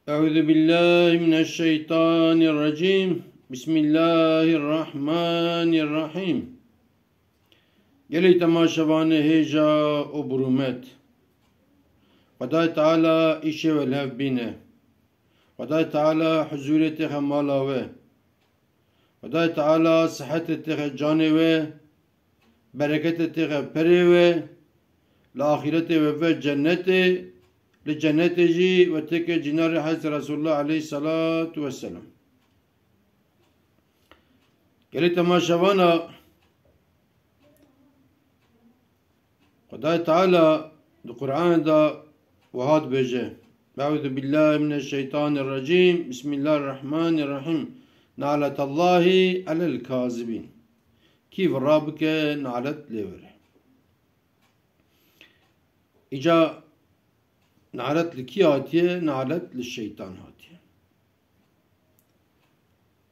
أعوذ بالله من الشيطان الرجيم. بسم الله الرحمن الرحيم. يلي تماشوان هيجا وبرومت خدای تعالى إشي والهف بينه خدای تعالى حزورته خمالاوه خدای تعالى صحته جانوه بركته بريوه لآخرته وفي جنته لجنة جي وتك جنار حضرت رسول الله عليه الصلاة والسلام. قالت ما شوانا خدای تعالى القرآن دا وهاد بجه أعوذ بالله من الشيطان الرجيم بسم الله الرحمن الرحيم. نعلة الله على الكاذبين. كيف رابك نعلت ليور إجا نعلت لكي هاتيه نعلت للشيطان هاتيه.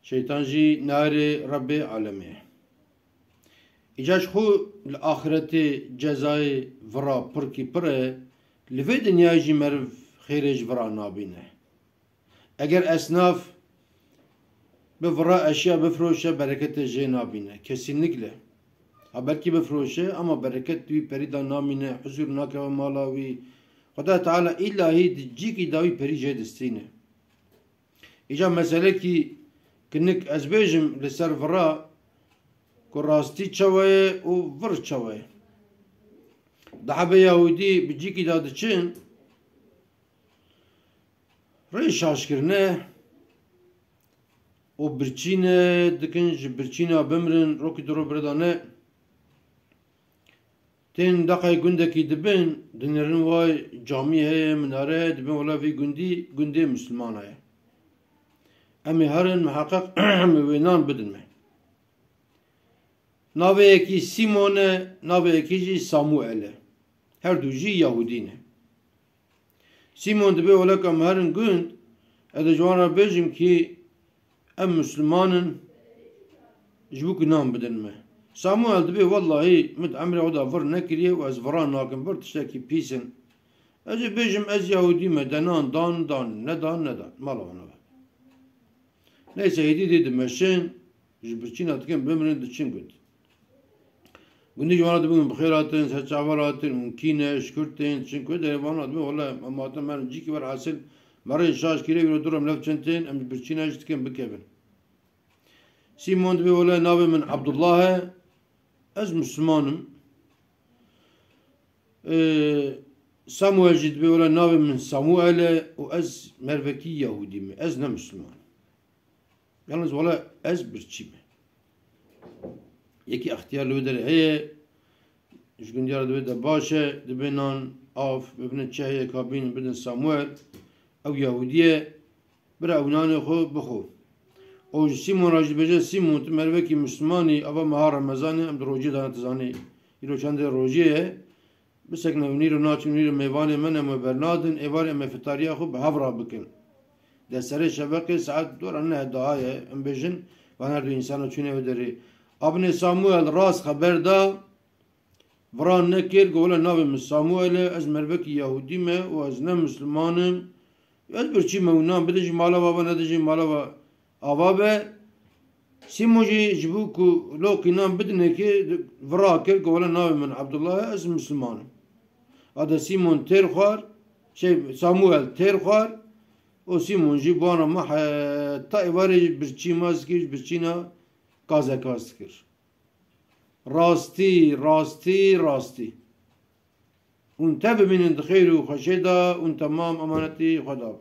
شيطان جي نار رب عالمه إجاش خو الآخرة جزاي فرا بركي پره لفي دنيا جي مرف خيرج فرا نابينه. اگر اسناف بفرا اشياء بفروشه بركت جي نابينه kesinlikle. belki befroشه اما بركت دوي بريدا نامينه حضور ناكا مالاوي خدا تعالى إلهي دجيكي داوي بريجه دستينه. إجا مسألة كي كنك أزبيجم لسر فرا كراستي چوه و ور چوه دحبه يهودي بجيكي دادچين رأي شاشكرنه و برچينه دكنج برچينه بمرن روكي درو بردانه تين دقای گندکی دبن دنرن وای جامعه هی مناره دبن ولا في گندی مسلمان هی امی هرن محقق امی وینان بدن می ناوه اکی سیمونه ناوه اکی جی ساموئله هر دو جی یهودینه سیمون دبن ولا کم هرن گند اده جوانا بیجم کی ام مسلمانن جبوک نام بدن می ساموئل دبي والله مد عمري عودا فر نكري واز فران ناكن فر تشتكي بيسن اجي بيجم از يهودي مدنان دان ندان مالا وانا نيسا هيدي دي دمشين جبرچين اتكن بمرن دچين قد قندي جوانا دبين بخيراتين سچاوراتين ممكنة شكرتين چين قد وانا دبين والله اماتا من جيكي بر حاصل مرين شاش كيري ورو دورم لفچنتين ام جبرچين اجتكن بكبن سيمون دبي والله نابي من عبد الله از مسلمانم ساموئل جد بي ولا ناوي من ساموئل و از مروكي يهودي مي از نه مسلمان yalnız ولا از برچي مي يكي اختيار لو در هي اش گنديار دبي ده باشه دبنان اف ببن چهيه كابين بدن ساموئل او يهوديه برا اونان خو بخو او سیمون راجع بجه سیمون مروه کی مسلمانی اوا ماه رمضانی ام روزی دانه تزانی ایرو چند روزیه بسک نونیرو ناچ نونیرو میوان من ام برنادن ایوار ام فطاریه خو به هفرا بکن در سر شبکه ساعت دور انه دعایه ام بجن و هر دو انسانو چونه وداری ابن ساموئل راست خبر دا وران نکر گوله ناوی من ساموئل از مروه کی یهودی مه و از نه مسلمانم از برچی مونام بدجی مالا بابا ندجی مالا بابا آوابه سیموجی جبو کو لوکی نام بدنه که ورا کرد که ولی نام من عبدالله از مسلمانم اده سیمون تیر خوار ساموئل تیر خوار و سیمون جی بانا ما تا ایواری برچی ماز کش برچینا کازه کاز کر راستی اون تبه من خیر و خشیده اون تمام امانتی خدا